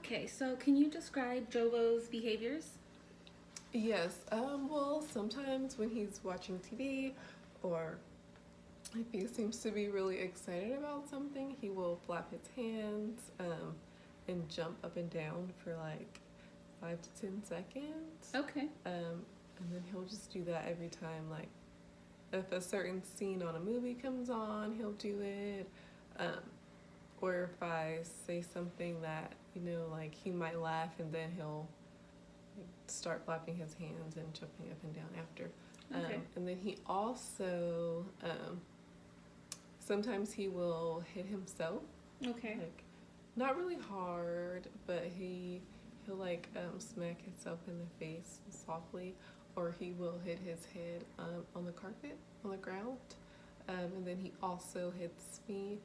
Okay, so can you describe Jovo's behaviors? Yes. Well, sometimes when he's watching TV or if he seems to be really excited about something, he will flap his hands and jump up and down for like 5 to 10 seconds. Okay. And then he'll just do that every time. Like if a certain scene on a movie comes on, he'll do it. Um, or if I say something that, like he might laugh and then he'll start flapping his hands and jumping up and down after. Okay. And then he also, sometimes he will hit himself, Okay. like not really hard, but he'll like smack himself in the face softly, or he will hit his head on the carpet, on the ground. And then he also hits me.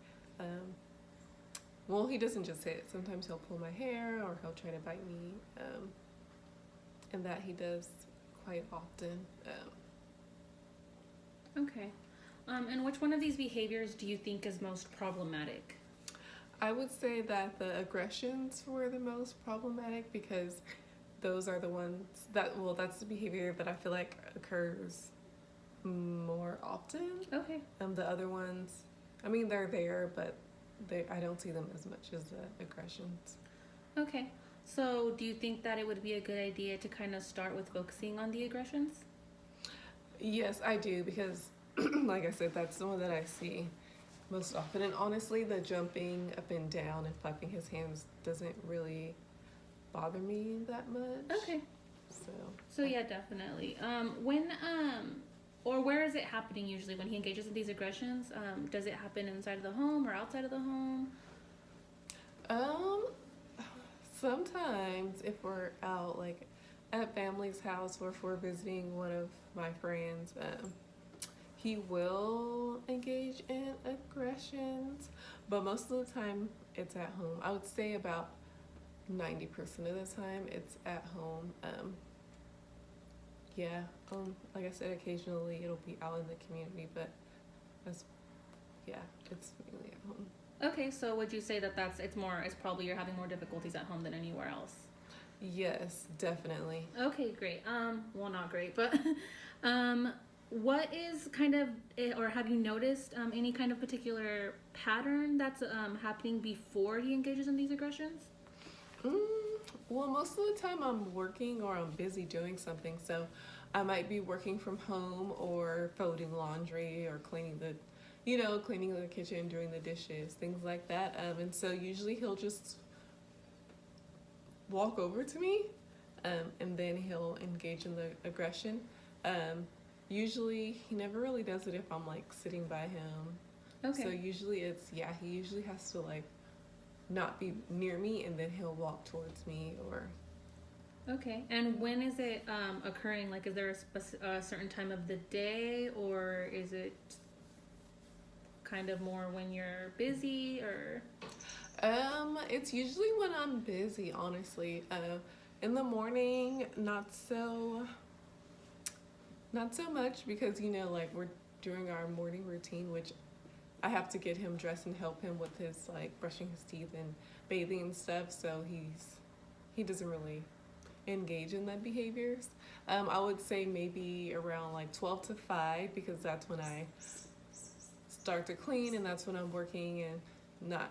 Well, he doesn't just hit. Sometimes he'll pull my hair or he'll try to bite me. And that he does quite often. Okay. And which one of these behaviors do you think is most problematic? I would say that the aggressions were the most problematic because those are the ones that's the behavior that I feel like occurs more often. Okay. The other ones, I mean, they're there, but I don't see them as much as the aggressions. Okay. So do you think that it would be a good idea to kind of start with focusing on the aggressions? Yes, I do because, like I said, that's the one that I see most often. And honestly, the jumping up and down and flapping his hands doesn't really bother me that much. Okay. So. So yeah, definitely. When or where is it happening usually when he engages in these aggressions? Does it happen inside of the home or outside of the home? Um, Sometimes if we're out, like at family's house or if we're visiting one of my friends, he will engage in aggressions, but most of the time it's at home. I would say about 90% of the time it's at home. Yeah, like I said, occasionally it'll be out in the community, but that's, yeah, it's mainly at home. Okay, so would you say that it's probably you're having more difficulties at home than anywhere else? Yes, definitely. Okay, great. Well, not great, but what is kind of, or have you noticed any kind of particular pattern that's happening before he engages in these aggressions? Mm, well, most of the time I'm working or I'm busy doing something, so I might be working from home or folding laundry or cleaning the kitchen, doing the dishes, things like that. And so usually he'll just walk over to me, and then he'll engage in the aggression. Usually he never really does it if I'm like sitting by him. Okay. So usually he usually has to like not be near me and then he'll walk towards me or. Okay, and when is it occurring? Like, is there a certain time of the day, or is it kind of more when you're busy, or? It's usually when I'm busy, honestly. In the morning, not so much because like we're doing our morning routine, which I have to get him dressed and help him with his like brushing his teeth and bathing and stuff. So he doesn't really engage in that behaviors. I would say maybe around like 12 to 5 because that's when I start to clean and that's when I'm working and not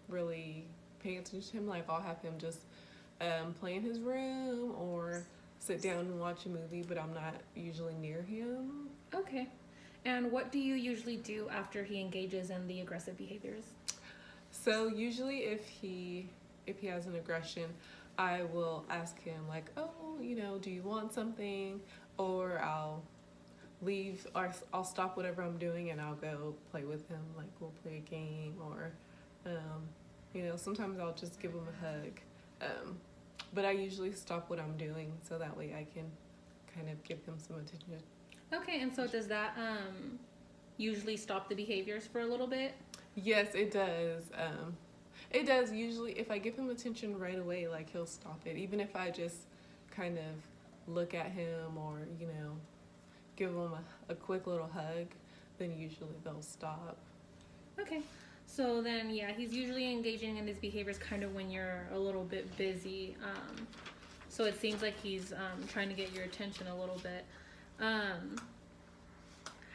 really paying attention to him. Like I'll have him just play in his room or sit down and watch a movie, but I'm not usually near him. Okay. And what do you usually do after he engages in the aggressive behaviors? So usually if he has an aggression, I will ask him like, oh, do you want something? Or I'll leave or I'll stop whatever I'm doing and I'll go play with him. Like we'll play a game or, sometimes I'll just give him a hug. But I usually stop what I'm doing so that way I can kind of give him some attention. Okay, and so does that usually stop the behaviors for a little bit? Yes, it does. It does usually. If I give him attention right away, like he'll stop it. Even if I just kind of look at him or give him a quick little hug, then usually they'll stop. Okay. So then, yeah, he's usually engaging in these behaviors kind of when you're a little bit busy. So it seems like he's trying to get your attention a little bit. Um,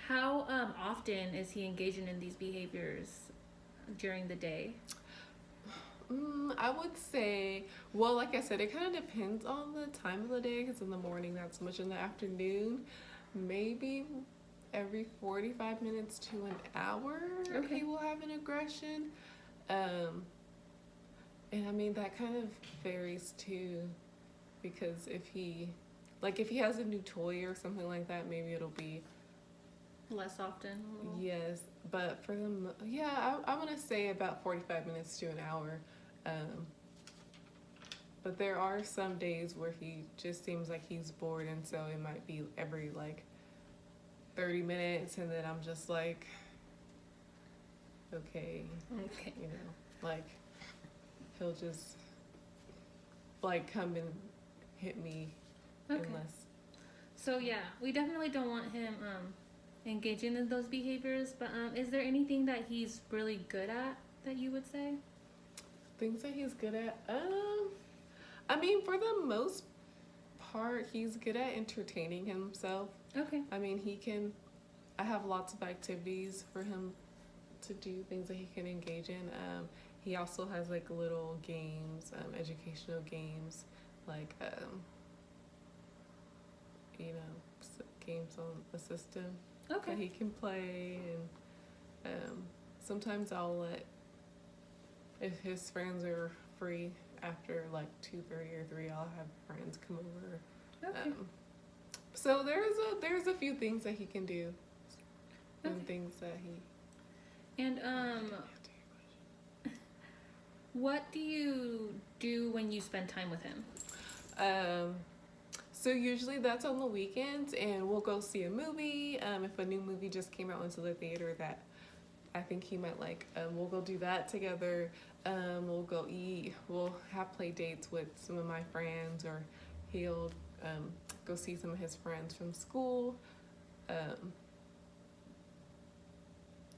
how often is he engaging in these behaviors during the day? I would say, well, like I said, it kind of depends on the time of the day, because in the morning, not so much. In the afternoon, maybe every 45 minutes to an hour, Okay. he will have an aggression. Um, and I mean, that kind of varies too, because if he has a new toy or something like that, maybe it'll be, Less often. A little. yes. But for them, yeah, I want to say about 45 minutes to an hour. Um, but there are some days where he just seems like he's bored, and so it might be every like 30 minutes, and then I'm just like, okay, Okay. you know, like he'll just like come and hit me Okay. unless. So yeah, we definitely don't want him engaging in those behaviors. But is there anything that he's really good at that you would say? Things that he's good at. I mean, for the most part, he's good at entertaining himself. Okay. I mean, he can. I have lots of activities for him to do, things that he can engage in. He also has like little games, educational games, like games on the system that Okay. he can play, and sometimes I'll let, if his friends are free after like 2:30 or 3, I'll have friends come over. Okay. So there's a few things that he can do, and Okay. things that he. And what do you do when you spend time with him? So usually that's on the weekends, and we'll go see a movie. If a new movie just came out into the theater that I think he might like, we'll go do that together. We'll go eat. We'll have play dates with some of my friends, or he'll go see some of his friends from school.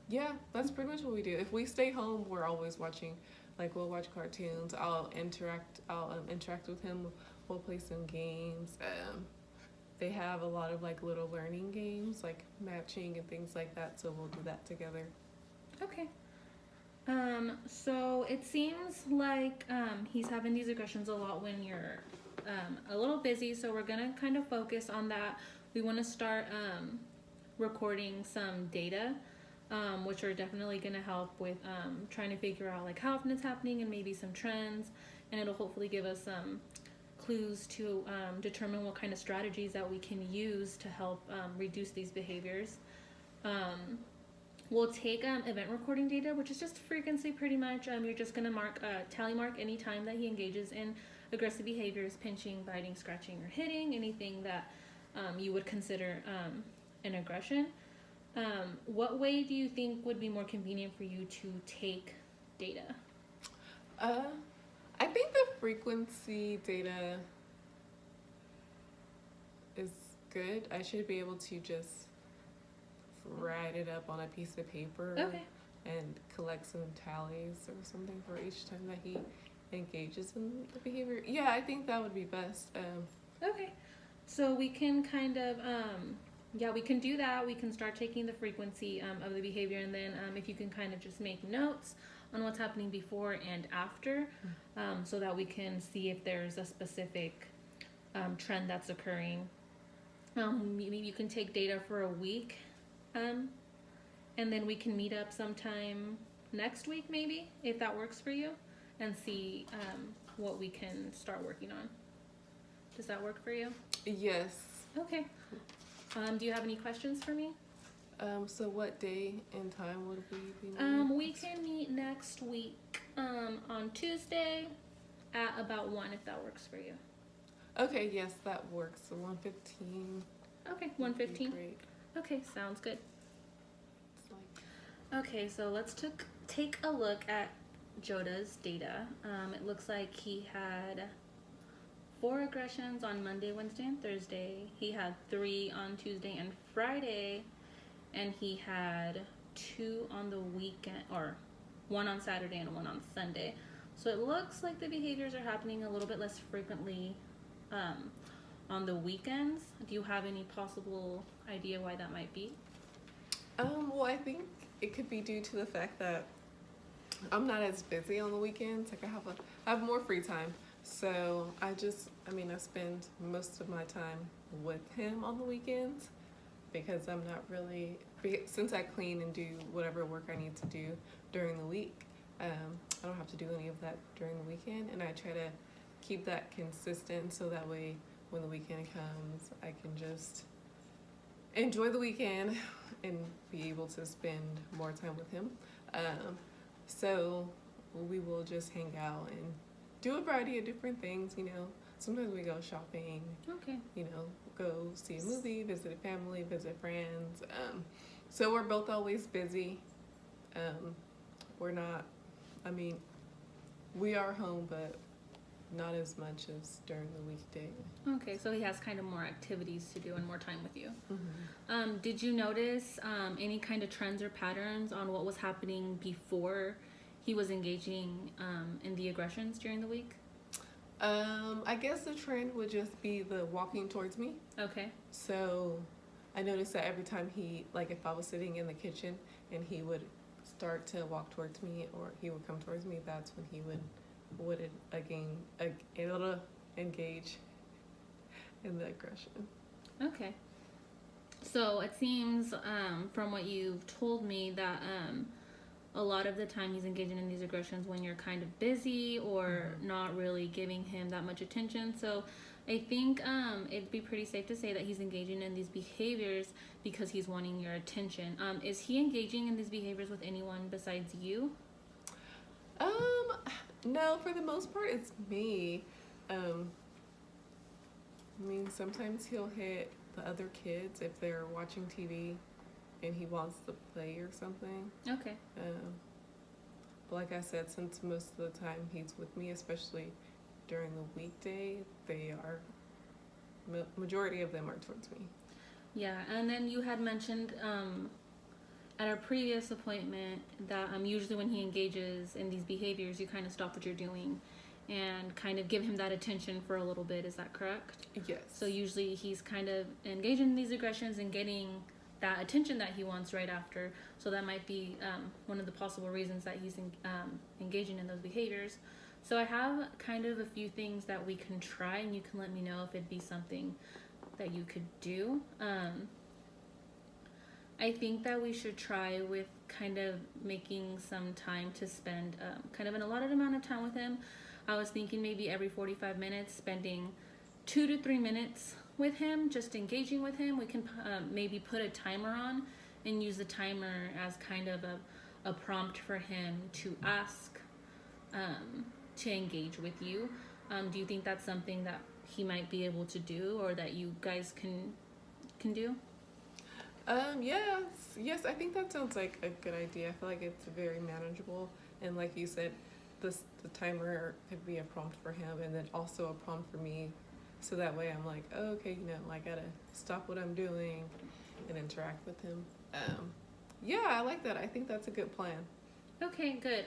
Yeah, that's pretty much what we do. If we stay home, we're always watching. Like, we'll watch cartoons. I'll interact with him. We'll play some games. They have a lot of like little learning games, like matching and things like that. So we'll do that together. Okay. So it seems like he's having these aggressions a lot when you're a little busy. So we're gonna kind of focus on that. We want to start recording some data, which are definitely gonna help with trying to figure out like how often it's happening and maybe some trends, and it'll hopefully give us some clues to determine what kind of strategies that we can use to help reduce these behaviors. We'll take event recording data, which is just frequency pretty much. You're just going to tally mark any time that he engages in aggressive behaviors, pinching, biting, scratching, or hitting, anything that you would consider an aggression. What way do you think would be more convenient for you to take data? I think the frequency data is good. I should be able to just write it up on a piece of paper. Okay. And collect some tallies or something for each time that he engages in the behavior. Yeah, I think that would be best. Okay. So we can kind of, we can do that. We can start taking the frequency of the behavior, and then if you can kind of just make notes on what's happening before and after, so that we can see if there's a specific trend that's occurring. Maybe you can take data for a week, and then we can meet up sometime next week, maybe, if that works for you, and see what we can start working on. Does that work for you? Yes. Okay. Do you have any questions for me? So what day and time would we be meeting? We can meet next week on Tuesday at about 1, if that works for you. Okay, yes, that works. So 1:15. Okay, 1:15. Great. Okay, sounds good. It's like, Okay, so let's take a look at Joda's data. It looks like he had 4 aggressions on Monday, Wednesday, and Thursday. He had 3 on Tuesday and Friday, and he had 2 on the weekend, or one on Saturday and one on Sunday. So it looks like the behaviors are happening a little bit less frequently on the weekends. Do you have any possible idea why that might be? Well, I think it could be due to the fact that I'm not as busy on the weekends. Like I have more free time. So I spend most of my time with him on the weekends because I'm not really, since I clean and do whatever work I need to do during the week, I don't have to do any of that during the weekend. And I try to keep that consistent so that way when the weekend comes, I can just enjoy the weekend and be able to spend more time with him. So we will just hang out and do a variety of different things, Sometimes we go shopping, Okay. go see a movie, visit a family, visit friends. So we're both always busy. We're not, we are home, but not as much as during the weekday. Okay, so he has kind of more activities to do and more time with you. Mm-hmm. Did you notice any kind of trends or patterns on what was happening before he was engaging in the aggressions during the week? I guess the trend would just be the walking towards me. Okay. So I noticed that every time if I was sitting in the kitchen and he would start to walk towards me or he would come towards me, that's when he would engage in the aggression. Okay. So it seems from what you've told me that a lot of the time he's engaging in these aggressions when you're kind of busy or not really giving him that much attention. So I think it'd be pretty safe to say that he's engaging in these behaviors because he's wanting your attention. Is he engaging in these behaviors with anyone besides you? No, for the most part, it's me. Sometimes he'll hit the other kids if they're watching TV and he wants to play or something. Okay. But like I said, since most of the time he's with me, especially during the weekday, majority of them are towards me. Yeah, and then you had mentioned at our previous appointment that usually when he engages in these behaviors, you kind of stop what you're doing and kind of give him that attention for a little bit. Is that correct? Yes. So usually he's kind of engaging in these aggressions and getting that attention that he wants right after. So that might be one of the possible reasons that he's engaging in those behaviors. So I have kind of a few things that we can try, and you can let me know if it'd be something that you could do. I think that we should try with kind of making some time to spend kind of an allotted amount of time with him. I was thinking maybe every 45 minutes, spending 2 to 3 minutes with him, just engaging with him. We can maybe put a timer on and use the timer as kind of a prompt for him to ask to engage with you. Do you think that's something that he might be able to do or that you guys can do? Yes, I think that sounds like a good idea. I feel like it's very manageable, and like you said, the timer could be a prompt for him, and then also a prompt for me, so that way I'm like, oh, okay, I gotta stop what I'm doing and interact with him. I like that. I think that's a good plan. Okay, good.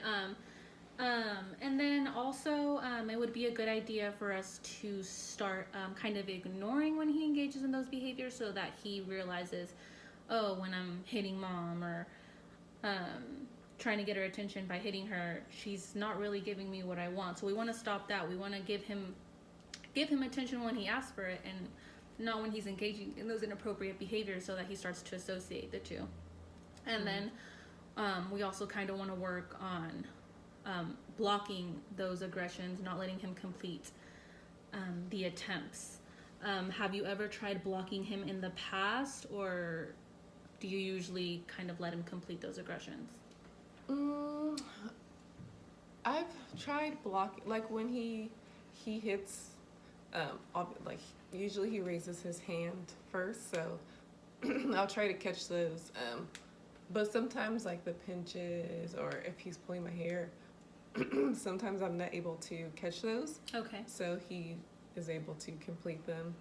And then also, it would be a good idea for us to start kind of ignoring when he engages in those behaviors so that he realizes, oh, when I'm hitting mom or trying to get her attention by hitting her, she's not really giving me what I want. So we want to stop that. We want to give him attention when he asks for it and not when he's engaging in those inappropriate behaviors so that he starts to associate the two. And then we also kind of want to work on blocking those aggressions, not letting him complete the attempts. Have you ever tried blocking him in the past, or do you usually kind of let him complete those aggressions? I've tried blocking, like when he hits, usually he raises his hand first, so I'll try to catch those. But sometimes like the pinches or if he's pulling my hair, sometimes I'm not able to catch those. Okay. So he is able to complete them.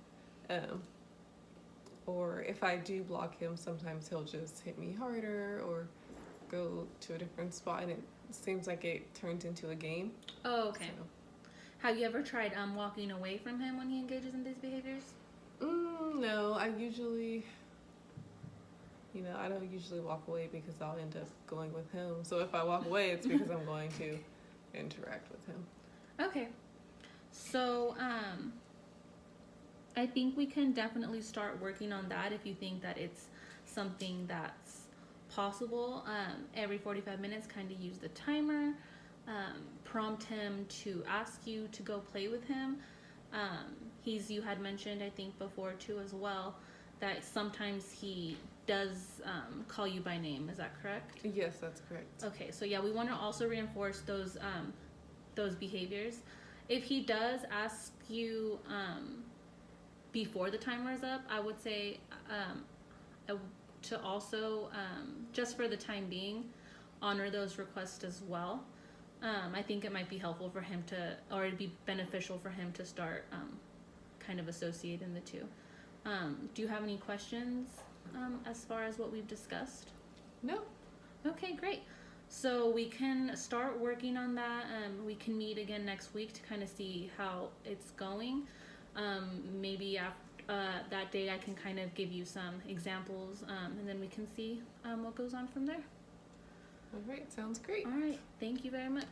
Or if I do block him, sometimes he'll just hit me harder or go to a different spot, and it seems like it turned into a game. Oh, okay. So. Have you ever tried walking away from him when he engages in these behaviors? No, I usually, I don't usually walk away because I'll end up going with him. So if I walk away, it's because I'm going to interact with him. Okay. So, I think we can definitely start working on that if you think that it's something that's possible. Every 45 minutes, kind of use the timer. Prompt him to ask you to go play with him. You had mentioned, I think before too as well, that sometimes he does call you by name. Is that correct? Yes, that's correct. Okay, so yeah, we want to also reinforce those behaviors. If he does ask you before the timer is up, I would say to also, just for the time being, honor those requests as well. I think it might be helpful for him to, or it'd be beneficial for him to start kind of associating the two. Do you have any questions as far as what we've discussed? No. Okay, great. So we can start working on that. We can meet again next week to kind of see how it's going. Maybe after that day I can kind of give you some examples, and then we can see what goes on from there. All right, sounds great. All right, thank you very much.